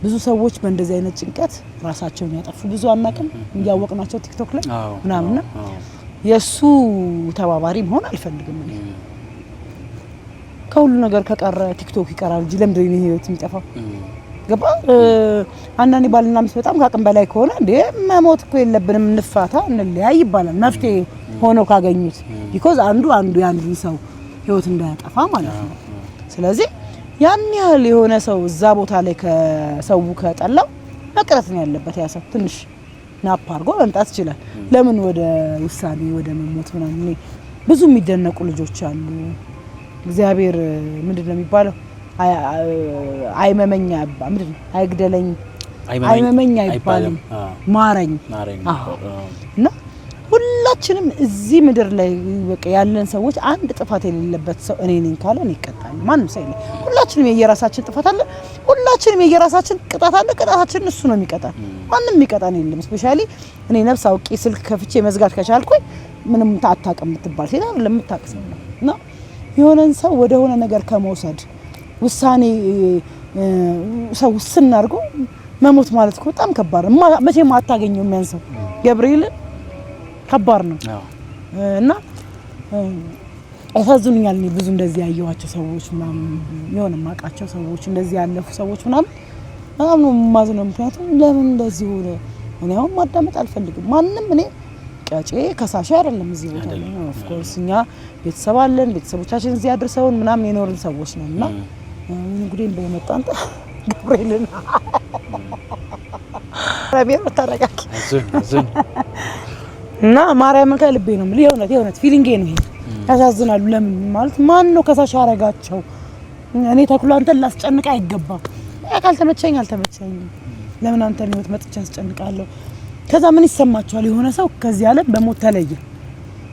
ብዙ ሰዎች በእንደዚህ አይነት ጭንቀት ራሳቸውን ያጠፉ ብዙ አናቅም ያወቅናቸው ቲክቶክ ላይ ምናምን የሱ ተባባሪ መሆን አልፈልግም እኔ ከሁሉ ነገር ከቀረ ቲክቶክ ይቀራል እንጂ ለምን ነው ህይወት የሚጠፋው ገባ አንዳንዴ ባልና ሚስት በጣም ካቅም በላይ ከሆነ እንዴ መሞት እኮ የለብንም እንፋታ እንለያይ ይባላል መፍትሄ ሆኖ ካገኙት ቢኮዝ አንዱ ያንዱን ሰው ህይወት እንዳያጠፋ ማለት ነው ስለዚህ ያን ያህል የሆነ ሰው እዛ ቦታ ላይ ከሰው ከጠላው መቅረት ነው ያለበት ያ ሰው ትንሽ ናፕ አድርጎ መምጣት ይችላል ለምን ወደ ውሳኔ ወደ መሞት ምናምን ብዙ የሚደነቁ ልጆች አሉ እግዚአብሔር ምንድነው የሚባለው አይመመኛ ምንድነው አይግደለኝ አይመመኛ ይባላል ማረኝ እና ሁላችንም እዚህ ምድር ላይ በቃ ያለን ሰዎች አንድ ጥፋት የሌለበት ሰው እኔ ነኝ ካለ እኔ ይቀጣል ማንም ሰው የለም ሁላችንም የየራሳችን ጥፋት አለ ሁላችንም የየራሳችን ቅጣት አለ ቅጣታችን እሱ ነው የሚቀጣን ማንም የሚቀጣን የለም ስፔሻሊ እኔ ነፍስ አውቄ ስልክ ከፍቼ መዝጋት ከቻልኩኝ ምንም ታጣቀም የምትባል ሴት አይደለም የምታቅሰው ነው የሆነን ሰው ወደ ሆነ ነገር ከመውሰድ ውሳኔ ሰው ስናርጎ መሞት ማለት እኮ በጣም ከባድ ነው መቼም አታገኘው የሚያንሰው ገብርኤል ከባድ ነው እና አሳዝኑኛል እኔ ብዙ እንደዚህ ያየኋቸው ሰዎች ምናምን የሆነ ማቃቸው ሰዎች እንደዚህ ያለፉ ሰዎች ምናምን በጣም ነው ማዝነው ምክንያቱም ለምን እንደዚህ ሆነ እኔ አሁን ማዳመጥ አልፈልግም ማንንም እኔ ቀጬ ከሳሽ አይደለም እዚህ ቦታ ላይ ኦፍ ኮርስ እኛ ቤተሰብ አለን ቤተሰቦቻችን እዚህ አድርሰውን ምናምን የኖርን ሰዎች ነንና እንግዲህ እንደመጣን ገብርኤልን ረቢያ ተረጋጋ እና ማርያም ከልቤ ነው የሆነት ፊሊንጌ ነው ይሄ ያሳዝናሉ ለምን ማለት ማን ነው ከሳሽ ያረጋቸው እኔ ተክሉ አንተን ላስጨንቅ አይገባም ካልተመቸኝ አልተመቸኝ ለምን አንተን ህይወት መጥቻ አስጨንቃለሁ ከዛ ምን ይሰማችኋል? የሆነ ሰው ከዚህ ዓለም በሞት ተለየ።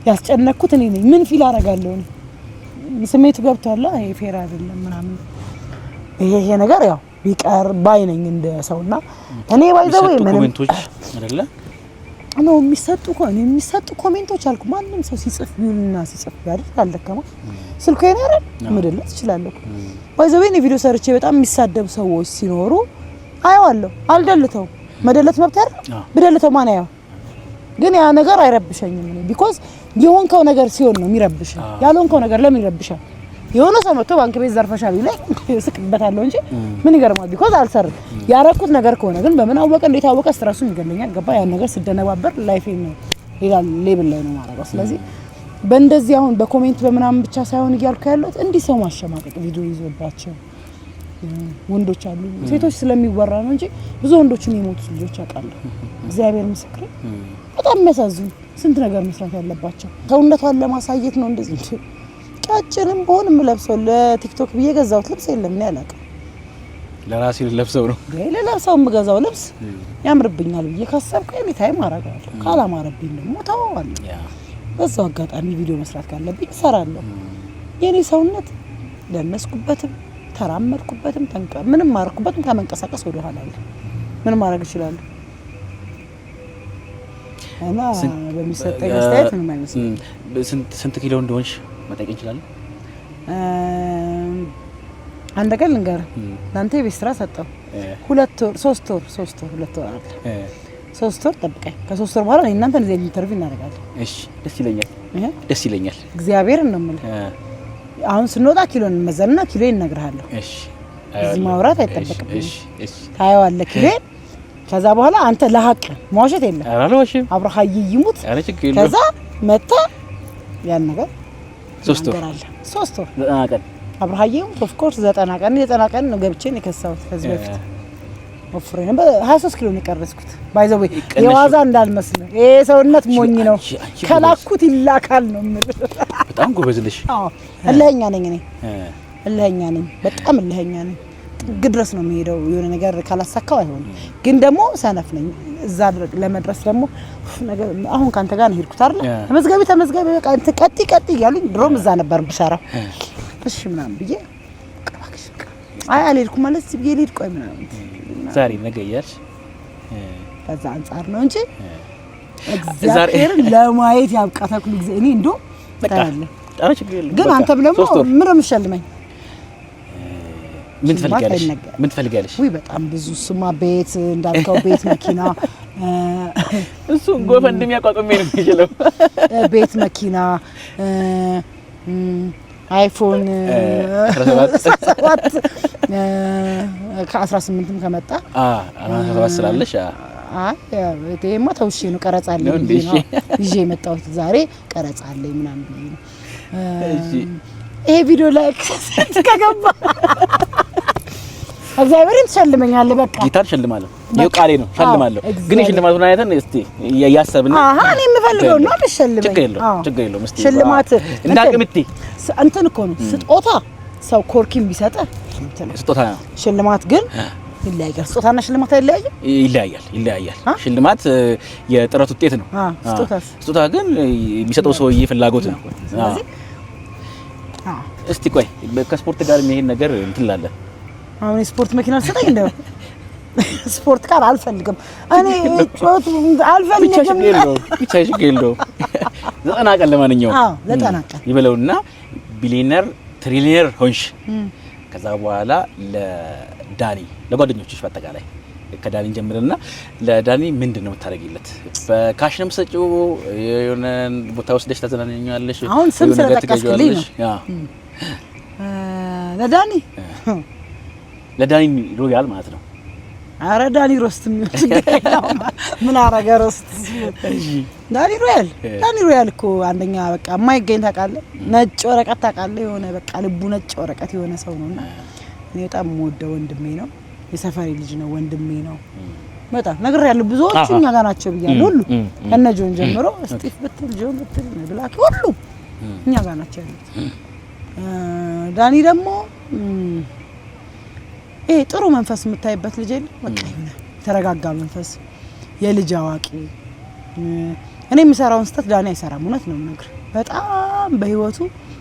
ያስጨነኩት እኔ ነኝ። ምን ፊል አደርጋለሁ እኔ? ስሜቱ ገብቷል። ይሄ ፌር አይደለም ምናምን ይሄ ነገር ያው ቢቀር ባይ ነኝ እንደ ሰውና እኔ ባይዘው ምንም ኮሜንቶች አይደለ ነው የሚሰጡ ኮሜንቶች አልኩ። ማንም ሰው ሲጽፍ ቢውልና ሲጽፍ ያድር አልደከማ ስልኩ ይነረ ምድልት ይችላል። ባይዘው እኔ ቪዲዮ ሰርቼ በጣም የሚሳደቡ ሰዎች ሲኖሩ አየዋለሁ። አልደልተው መደለት መብት አይደል? በደልተው ማን ያው ግን ያ ነገር አይረብሸኝም እኔ ቢኮዝ የሆንከው ነገር ሲሆን ነው የሚረብሽ። ያልሆንከው ነገር ለምን ይረብሻል? የሆነ ሰው መጥቶ ባንክ ቤት ዘርፈሻል ይለኝ ስቅበታለሁ እንጂ ምን ይገርማል? ቢኮዝ አልሰር ያረኩት ነገር ከሆነ ግን በምን አወቀ እንዴት አወቀ ስትራሱን ይገለኛል። ገባ ያን ነገር ስደነባበር ላይፌ ነው ይላል ሌብል ላይ ነው ማለት ነው። ስለዚህ በእንደዚህ አሁን በኮሜንት በመናም ብቻ ሳይሆን እያልኩ ያለሁት እንዲህ ሰው ማሸማቀቅ ቪዲዮ ይዞባቸው ወንዶች አሉ ሴቶች ስለሚወራ ነው እንጂ ብዙ ወንዶችን የሞቱ ልጆች አውቃለሁ። እግዚአብሔር ምስክሬ በጣም የሚያሳዝኑ ስንት ነገር መስራት ያለባቸው ሰውነቷን ለማሳየት ነው እንደዚህ ቀጭንም በሆነ የምለብሰው ለቲክቶክ ብዬ ገዛሁት ልብስ የለም እኔ አላውቅም። ለራሴ ልለብሰው ነው ለለብሰው የምገዛው ልብስ ያምርብኛል ብዬ ካሰብኩ እኔ ታይም አደርጋለሁ። ካላማረብኝ ደግሞ ተወዋለሁ። በዛው አጋጣሚ ቪዲዮ መስራት ካለብኝ እሰራለሁ። የኔ ሰውነት ለነስኩበትም ተራመድኩበትም ምንም ማረኩበትም ከመንቀሳቀስ ወደ ኋላ አለ ምን ማድረግ ይችላል? እና በሚሰጠኝ አስተያየት ምን ማለት ነው? ስንት ኪሎ እንደሆንሽ መጠየቅ እንችላለን? አንድ ቀን ልንገር ላንተ ቤት ስራ ሰጠው 2 ወር 3 ወር 2 ወር አለ 3 ወር ጠብቀኝ። ከ3 ወር በኋላ እናንተ እንደዚህ ኢንተርቪው እናደርጋለን። እሺ ደስ ይለኛል። እግዚአብሔርን ነው የምልህ። አሁን ስንወጣ ኪሎን መዘንና ኪሎ ይነግርሃለሁ። እሺ እዚህ ማውራት አይጠበቅብኝ። እሺ ታየዋለህ ኪሎ። ከዛ በኋላ አንተ ለሀቅ መዋሸት የለም። አራለዋሽም አብረሃ ይይሙት ከዛ መጣ ያን ነገር 3 ወር 3 ወር 90 ቀን አብረሃ ይይሙት ኦፍ ኮርስ 90 ቀን ነው ገብቼ ነው የከሳሁት። ከዚህ በፊት ወፍሬ ነው 23 ኪሎ ነው የቀረስኩት። ባይዘው የዋዛ እንዳልመስል ይሄ ሰውነት ሞኝ ነው ከላኩት ይላካል ነው የምልህ። በጣም ጎበዝ ነሽ። አዎ እልህኛ ነኝ እኔ እልህኛ ነኝ፣ በጣም እልህኛ ነኝ። ጥግ ድረስ ነው የሚሄደው የሆነ ነገር ካላሳካው አይሆንም። ግን ደግሞ ሰነፍ ነኝ። እዛ ለመድረስ ደግሞ ነገር አሁን ካንተ ጋር ነው ሄድኩት አይደል? ተመዝጋቢ በቃ እንት ቀጥ እያሉኝ ድሮም እዛ ነበር ብሰራው። እሺ ምናምን ብዬ ቀባክሽ አይ አልሄድኩም ማለት ሲብዬ ልሂድ ቆይ ምናምን ዛሬ ነገ እያልሽ ከዛ አንፃር ነው እንጂ እግዚአብሔር ለማየት ያብቃታኩ ጊዜ እኔ እንዶ ታያለ። ግን አንተ ብለሞ ምን ምንሸልመኝ ምን ትፈልጋለሽ? ወይ በጣም ብዙ ስማ ቤት እንዳልከው ቤት መኪና እሱ ጎፈንድም ያቋቁሜ ነው የሚችለው ቤት መኪና አይፎን 17 ከ18ም ከመጣ 17 ስላለሽ እቴማ ተውሽ ነው ቀረጻለኝ ይዤ የመጣሁት ዛሬ ቀረጻለኝ ምናምን ብዬ ነው። እሺ ይሄ ቪዲዮ ላይክ ከገባ እግዚአብሔርን ትሸልመኛለህ። በቃ ጊታር ሸልማለሁ። ይሄው ቃሌ ነው ሸልማለሁ። ግን የሽልማቱን አይተን እስቲ ያያሰብን እኔ የምፈልገው ነው ልሸልመኝ። ችግር የለውም። እስቲ ሽልማት እንዳቅምቲ እንትን እኮ ነው ስጦታ ሰው ኮርኪም ቢሰጥ ስጦታ ነው። ሽልማት ግን ይለያያል። ስጦታና ሽልማት አይለያይም? ይለያያል። ሽልማት የጥረት ውጤት ነው። ስጦታ ግን የሚሰጠው ሰውዬ ፍላጎት ነው። እስቲ ቆይ ከስፖርት ጋር የሚሄድ ነገር እንትን ላለ አሁን ስፖርት መኪና ሰጠኝ እንደው ስፖርት ካር አልፈልግም እኔ ጮት አልፈልግም። ብቻ ይገለው 90 ቀን ለማንኛውም 90 ቀን ይበለውና ቢሊየነር ትሪሊየነር ሆንሽ። ከዛ በኋላ ለዳኒ ለጓደኞችሽ በአጠቃላይ ከዳኒ ጀምረና ለዳኒ ምንድነው የምታደርጊለት? በካሽ ነው የምትሰጪው? የሆነ ቦታ ወስደሽ ታዘናኛለሽ? አሁን ስም ስለጠቀስክልኝ ነው ለዳኒ ሮያል ማለት ነው። አረ ዳኒ ሮስት ምን አረገ ሮስት? ዳኒ ሮያል እኮ አንደኛ በቃ የማይገኝ ታውቃለህ። ነጭ ወረቀት ታውቃለህ? የሆነ በቃ ልቡ ነጭ ወረቀት የሆነ ሰው ነውና እኔ በጣም የምወደው ወንድሜ ነው። የሰፈሪ ልጅ ነው፣ ወንድሜ ነው። በጣም ነገር ያለው ብዙዎች እኛ ጋር ናቸው ብያለሁ። ሁሉ ከነ ጆን ጀምሮ ስቲፍ ብትል ጆን ብትል ብላክ ሁሉ እኛ ጋር ናቸው ያሉት። ዳኒ ደግሞ ጥሩ መንፈስ የምታይበት ልጅ አይደል? በቃ ይሁን ተረጋጋ መንፈስ የልጅ አዋቂ እኔ የምሰራውን ስተት ዳኒ አይሰራም እውነት ነው የምነግርህ በጣም በህይወቱ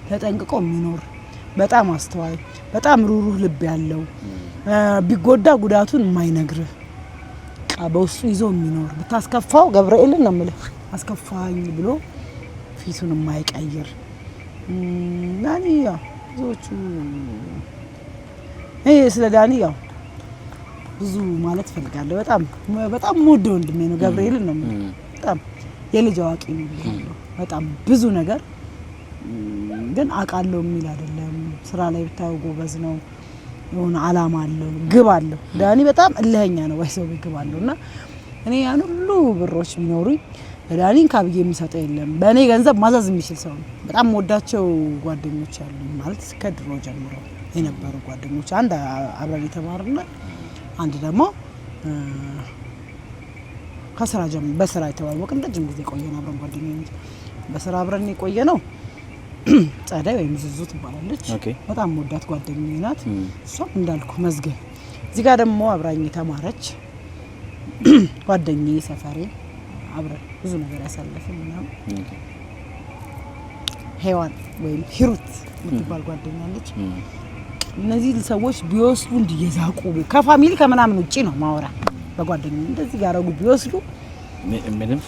ተጠንቅቆ የሚኖር በጣም አስተዋይ በጣም ሩሩህ ልብ ያለው ቢጎዳ ጉዳቱን የማይነግርህ በውስጡ ይዞ የሚኖር ብታስከፋው ገብርኤልን ነው የምልህ አስከፋኝ ብሎ ፊቱን የማይቀይር ዳኒ ያው ብዙዎቹ ስለ ዳኒ ያው ብዙ ማለት ፈልጋለሁ በጣም ሞዶ ወንድሜ ነው ገብርኤልን ነው የምልህ በጣም የልጅ አዋቂ ነው በጣም ብዙ ነገር ግን አቃለው የሚል አይደለም ስራ ላይ ብታው ጎበዝ ነው የሆነ አላማ አለው ግብ አለው ዳኒ በጣም እልህኛ ነው ወይሰው ግብ አለውና እኔ ያን ሁሉ ብሮች ቢኖሩኝ ዳኒን ካብዬ የሚሰጠው የለም በእኔ ገንዘብ ማዛዝ የሚችል ሰው ነው በጣም ወዳቸው ጓደኞች አሉ ማለት ከድሮ ጀምሮ የነበሩ ጓደኞች አንድ አብረን የተማርና አንድ ደግሞ ከስራ ጀምሮ በስራ የተዋወቅን ረጅም ጊዜ ቆየን አብረን ጓደኞች በስራ አብረን የቆየ ነው ጻዳይ ወይም ዝዙ ትባላለች በጣም ወዳት ጓደኛዬ ናት እሷም እንዳልኩ መዝገብ እዚህ ጋር ደግሞ አብራኝ ተማረች ጓደኛዬ ሰፈሬ አብረን ብዙ ነገር ያሳለፈን ነው ሄዋን ወይም ሂሩት የምትባል ጓደኛ አለች እነዚህ ሰዎች ቢወስዱ እንዲየዛቁ ከፋሚሊ ከምናምን ውጪ ነው ማወራ በጓደኛዬ እንደዚህ ያረጉ ቢወስዱ ምንም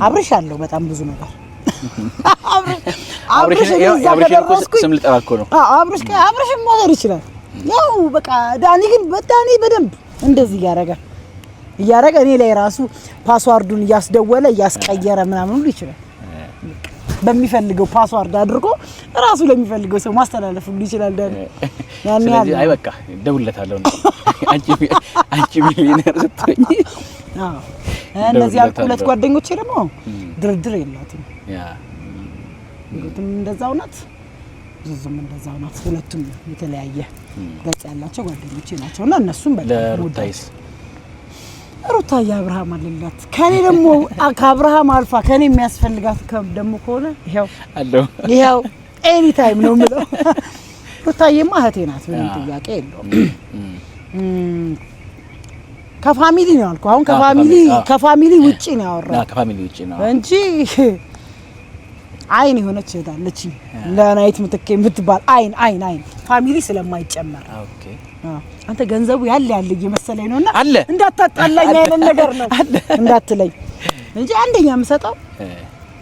አብርሽ አለው በጣም ብዙ ነገር አብርሽ ስም ልጠራኮ ነው አብርሽ ሞተር ይችላል ያው በቃ ዳኒ ግን በዳኒ በደንብ እንደዚህ እያረገ እኔ ላይ ራሱ ፓስዋርዱን ያስደወለ ያስቀየረ ምናምን ሁሉ ይችላል በሚፈልገው ፓስዋርድ አድርጎ ራሱ ለሚፈልገው ሰው ማስተላለፍ ሁሉ ይችላል ዳኒ ያን ያህል አይ በቃ ደውለታለሁ ነው አንቺ ሚሊዮነር ስትሆኚ እነዚህ ሁለት ጓደኞቼ ደግሞ ድርድር የላትም እንግዲህ እንደዛው ናት ዝዙም እንደዛው ናት ሁለቱም የተለያየ ገጽ ያላቸው ጓደኞቼ ናቸውና እነሱም በጣም ሩታይስ ሩታ የአብርሃም አለላት ከኔ ደግሞ ከአብርሃም አልፋ ከኔ የሚያስፈልጋት ደግሞ ከሆነ ይሄው ኤኒ ታይም ነው የምለው ሩታዬማ እህቴ ናት ምንም ጥያቄ የለውም ከፋሚሊ ነው አልኩ አሁን ከፋሚሊ ውጪ ነው ያወራው ከፋሚሊ ውጪ ነው እንጂ አይን የሆነች እህታለች ለናይት ምትከ የምትባል አይን ፋሚሊ ስለማይጨመር ኦኬ አንተ ገንዘቡ ያለ እየመሰለኝ ነውና እንዳታጣላኝ አይነት ነገር ነው እንዳትለኝ እንጂ አንደኛ የምሰጠው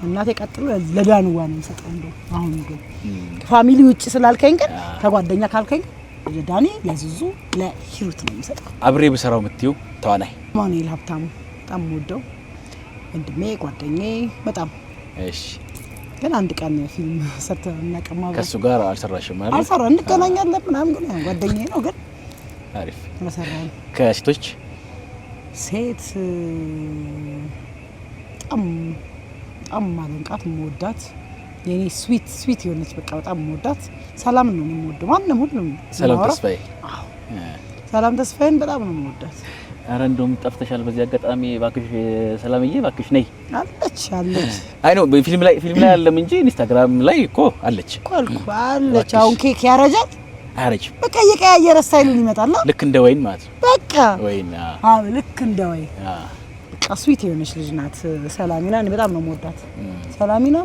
እናቴ ቀጥሎ ለዳንዋ ነው የምሰጠው እንደው አሁን ግን ፋሚሊ ውጪ ስላልከኝ ግን ከጓደኛ ካልከኝ ለዳኒ ለዝዙ ለሂሩት ነው የምሰጠው አብሬ በሰራው ምትዩ ተዋናይ ማኑኤል ሀብታሙ በጣም ወደው ወንድሜ ጓደኛዬ በጣም እሺ ግን አንድ ቀን ፊልም ሰርተን እናቀማው ከሱ ጋር አልሰራሽም ማለት አልሰራ እንገናኛለን ምናምን ግን ጓደኛዬ ነው ግን አሪፍ መሰራን ከሴቶች ሴት ማለንቃት መወዳት የኔ ስዊት የሆነች በቃ በጣም መወዳት ሰላም ነው የምወደው ማንንም ሁሉም ሰላም ተስፋዬን በጣም ነው የምወዳት አረ እንደውም ጠፍተሻል በዚህ አጋጣሚ ባክሽ ሰላምዬ ባክሽ ነይ አለች አይ ነው ፊልም ላይ አለም እንጂ ኢንስታግራም ላይ እኮ አለች አሁን ኬክ ያረጃል አረጅ በቃ የቀያየረ ስታይሉን ይመጣል ልክ እንደ ወይን ማለት ነው በቃ ወይን ልክ እንደ ወይን በቃ ስዊት የሆነች ልጅ ናት ሰላሚና እኔ በጣም ነው የምወዳት ሰላሚና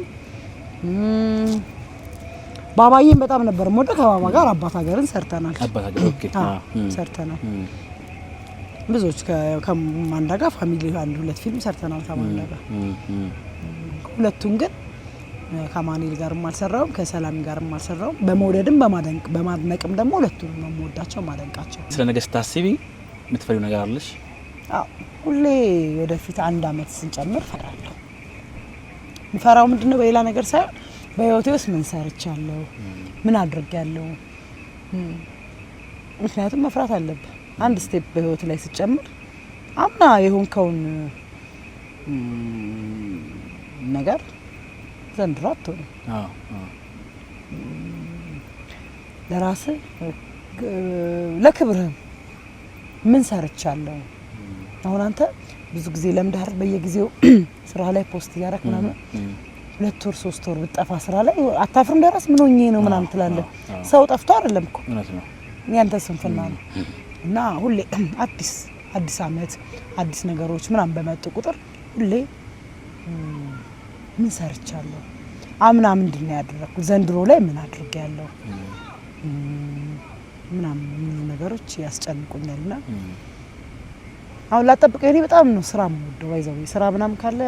ባባዬን በጣም ነበር የምወደው ከባባ ጋር አባት ሀገርን ሰርተናል ኦኬ ሰርተናል ብዙዎች ከማንዳ ጋር ፋሚሊ አንድ ሁለት ፊልም ሰርተናል ከማንዳ ጋር ሁለቱን ግን ከማኑኤል ጋርም አልሰራውም ከሰላም ጋርም አልሰራውም በመውደድም በማድነቅም ደግሞ ሁለቱን ነው የምወዳቸው ማደንቃቸው ስለ ነገ ስታስቢ የምትፈሪው ነገር አለሽ ሁሌ ወደፊት አንድ አመት ስንጨምር ፈራለሁ ምፈራው ምንድነው በሌላ ነገር ሳይሆን በህይወቴ ውስጥ ምን ሰርቻለሁ ምን አድርጌያለሁ ምክንያቱም መፍራት አለብህ አንድ ስቴፕ በህይወት ላይ ሲጨምር አምና የሆንከውን ነገር ዘንድሮ አትሆንም ለራስህ ለክብርህ ምን ሰርቻለሁ አሁን አንተ ብዙ ጊዜ ለምዳር በየጊዜው ስራ ላይ ፖስት ያረክ ምናምን 2 ወር 3 ወር ብጠፋ ስራ ላይ አታፍርም ደረስ ምን ሆኜ ነው ምናምን ትላለህ ሰው ጠፍቶ አይደለም እኮ እውነት ነው ያንተ ስንፍና ነው እና ሁሌ አዲስ አዲስ አመት አዲስ ነገሮች ምናምን በመጡ ቁጥር ሁሌ ምን ሰርቻለሁ አምና ምንድነው ያደረኩት ዘንድሮ ላይ ምን አድርጌያለሁ ምናምን ነገሮች ያስጨንቁኛልና አሁን ላጠብቀኝ እኔ በጣም ነው ስራ የምወደው ባይዘው ስራ ምናምን ካለ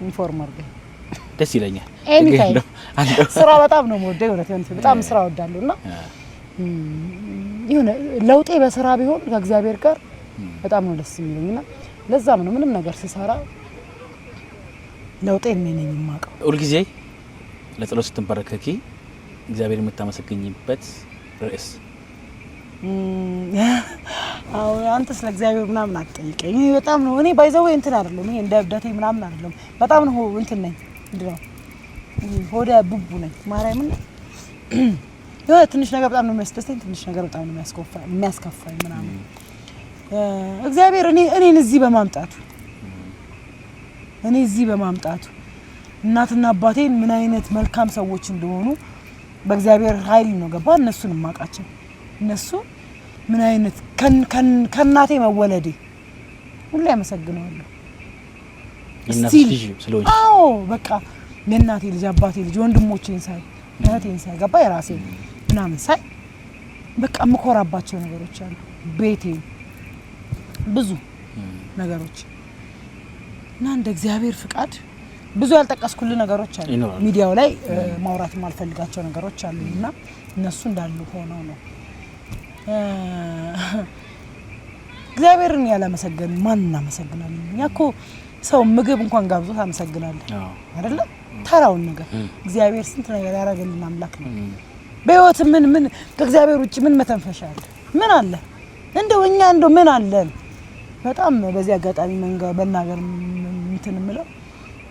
ኢንፎርም አድርገኝ ደስ ይለኛል ስራ በጣም ነው የምወደው እውነት በጣም ስራ እወዳለሁና ይሁን ለውጤ በስራ ቢሆን ከእግዚአብሔር ጋር በጣም ነው ደስ የሚለኝና ለዛም ነው ምንም ነገር ሲሰራ ለውጤ ነኝ የማውቀው ሁሉ ጊዜ ለጸሎት ስትንበረከኪ እግዚአብሔር የምታመሰግኝበት ርዕስ አው አንተ ስለ እግዚአብሔር ምናምን አትጠይቀኝ በጣም ነው እኔ ባይዘው እንትን አይደለም ይሄ እንደ እብደቴ ምናምን አይደለም በጣም ነው እንትን ነኝ እንደው ሆደ ቡቡ ነኝ ማርያምን የሆነ ትንሽ ነገር በጣም ነው የሚያስደስተኝ ትንሽ ነገር በጣም ነው የሚያስከፋኝ ምናምን እግዚአብሔር እኔን እዚህ በማምጣቱ እናትና አባቴን ምን አይነት መልካም ሰዎች እንደሆኑ በእግዚአብሔር ኃይል ነው ገባ እነሱን ማቃቸው እነሱ ምን አይነት ከናቴ መወለዴ ሁሉ ያመሰግናለሁ እናት ልጅ ስለሆነ አዎ በቃ የእናቴ ልጅ አባቴ ልጅ ወንድሞቼን ሳይ እህቴን ሳይ ገባ የራሴ ምናምን ሳይ በቃ መኮራባቸው ነገሮች አሉ ቤቴ ብዙ ነገሮች እና እንደ እግዚአብሔር ፍቃድ ብዙ ያልተቀስኩልኝ ነገሮች አሉ ሚዲያው ላይ ማውራት ማልፈልጋቸው ነገሮች አሉና እነሱ እንዳሉ ሆነው ነው እግዚአብሔርን ያላመሰገን ማን እናመሰግናለን ያኮ ሰው ምግብ እንኳን ጋብዞ ታመሰግናለህ አይደለ ተራውን ነገር እግዚአብሔር ስንት ነገር ያደርግልን አምላክ ነው በህይወት ምን ከእግዚአብሔር ውጪ ምን መተንፈሻ አለ ምን አለ እንደው እኛ እንደው ምን አለን በጣም በዚህ አጋጣሚ በእናገር እንትን ምለው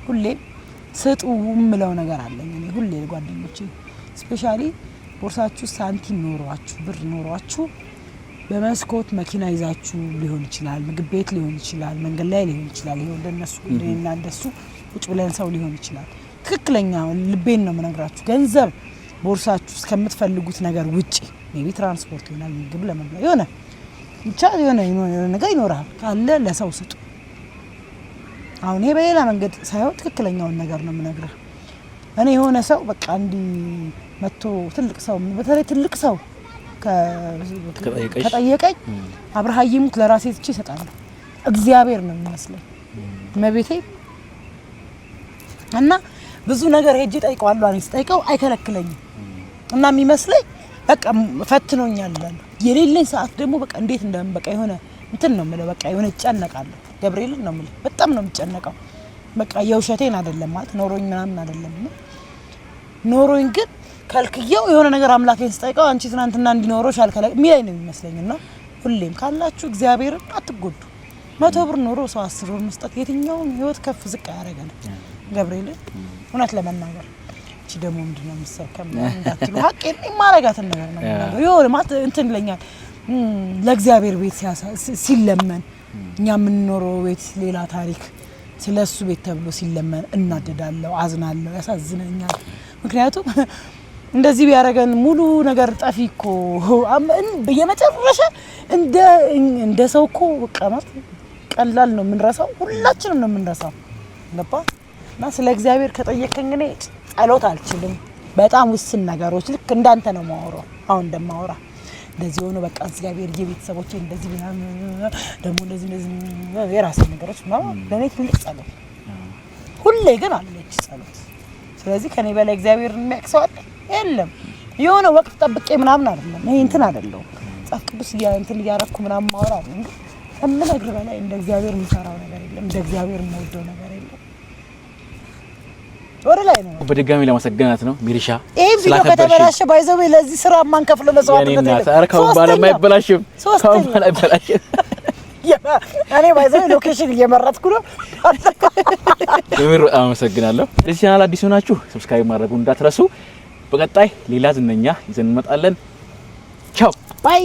ሁሌ ስጡ ምለው ነገር አለኝ እኔ ሁሌ ጓደኞቼ ስፔሻሊ ቦርሳችሁ ሳንቲም ኖሯችሁ ብር ኖሯችሁ በመስኮት መኪና ይዛችሁ ሊሆን ይችላል ምግብ ቤት ሊሆን ይችላል መንገድ ላይ ሊሆን ይችላል ይሄ እንደነሱ እና እንደሱ ቁጭ ብለን ሰው ሊሆን ይችላል ትክክለኛ ልቤን ነው መነግራችሁ ገንዘብ ቦርሳችሁ እስከምትፈልጉት ነገር ውጪ ሜቢ ትራንስፖርት ይሆናል ምግብ ለመብላት ይሆነ ብቻ የሆነ ነገር ይኖራል ካለ ለሰው ስጡ አሁን ይሄ በሌላ መንገድ ሳይሆን ትክክለኛውን ነገር ነው የምነግርህ እኔ የሆነ ሰው በቃ እንዲ መጥቶ ትልቅ ሰው በተለይ ትልቅ ሰው ከጠየቀኝ አብርሃይሙት ለራሴ ትቼ ይሰጣል እግዚአብሔር ነው የሚመስለኝ መቤቴ እና ብዙ ነገር ሄጄ ጠይቀዋለሁ አኔ ስጠይቀው አይከለክለኝም እና የሚመስለኝ በቃ ፈትኖኛል የሌለኝ ሰዓት ደግሞ በቃ እንዴት እንደምበቃ የሆነ እንትን ነው የምለው በቃ የሆነ ጨነቃለሁ ገብርኤል ነው የምለው በጣም ነው የምጨነቀው በቃ የውሸቴን አይደለም ማለት ኖሮኝ ምናምን አይደለም ኖሮኝ ግን ካልክየው የሆነ ነገር አምላኬን ስጠይቀው አንቺ ትናንትና እንዲኖርሽ አልከለክ ሚላይ ነው የሚመስለኝና ሁሌም ካላችሁ እግዚአብሔርን አትጎዱ 100 ብር ኖሮ ሰው 10 ብር መስጠት የትኛውን ህይወት ከፍ ዝቅ ያደርጋል ገብርኤል እውነት ለመናገር እቺ ደግሞ ምንድነው የሚሰከም እንዳትሉ ሀቄን ማረጋትን ነገር ነው ይሁን ማለት እንትን ይለኛል ለእግዚአብሔር ቤት ሲለመን እኛ የምንኖረው ቤት ሌላ ታሪክ ስለሱ ቤት ተብሎ ሲለመን እናደዳለሁ አዝናለሁ ያሳዝነኛል ምክንያቱም እንደዚህ ቢያረጋን ሙሉ ነገር ጠፊኮ በየመጨረሻ እንደ ሰውኮ ቀማት ቀላል ነው ምንረሳው ሁላችንም ነው ምንረሳው ለባ እና ስለ እግዚአብሔር ከጠየቀኝ እኔ ጸሎት አልችልም በጣም ውስን ነገሮች ልክ እንዳንተ ነው ማወራው አሁን እንደማወራ እንደዚህ ሆኖ በቃ እግዚአብሔር የቤተሰቦቼ እንደዚህ ደግሞ እንደዚህ የራሴ ነገሮች ነው ለኔ ትልቅ ጸሎት ሁሌ ግን አለች ጸሎት ስለዚህ ከኔ በላይ እግዚአብሔር የሚያክሰው አለ የለም የሆነ ወቅት ጠብቄ ምናምን አይደለም ይሄ እንትን አይደለም ጻፍ ቅዱስ እንትን ያረኩ ምናምን ማወራ አይደለም እምነግር በላይ እንደ እግዚአብሔር የሚሰራው ነገር የለም እንደ እግዚአብሔር የሚወደው ነገር የለም ወደ ላይ ነው በድጋሚ ለማሰገናት ነው ሚሪሻ ይሄ ቪዲዮ ከተበላሸ ባይዘው ለዚህ ስራ ማን ከፍለው መስዋዕት ከው ባለማ አይበላሽም ከው ባለ አይበላሽም እኔ ባይዘው ሎኬሽን እየመረጥኩ ነው አመሰግናለሁ ለዚህ ቻናል አዲስ ሆናችሁ ሰብስክራይብ ማድረጉ እንዳትረሱ በቀጣይ ሌላ ዝነኛ ይዘን እንመጣለን ቻው ባይ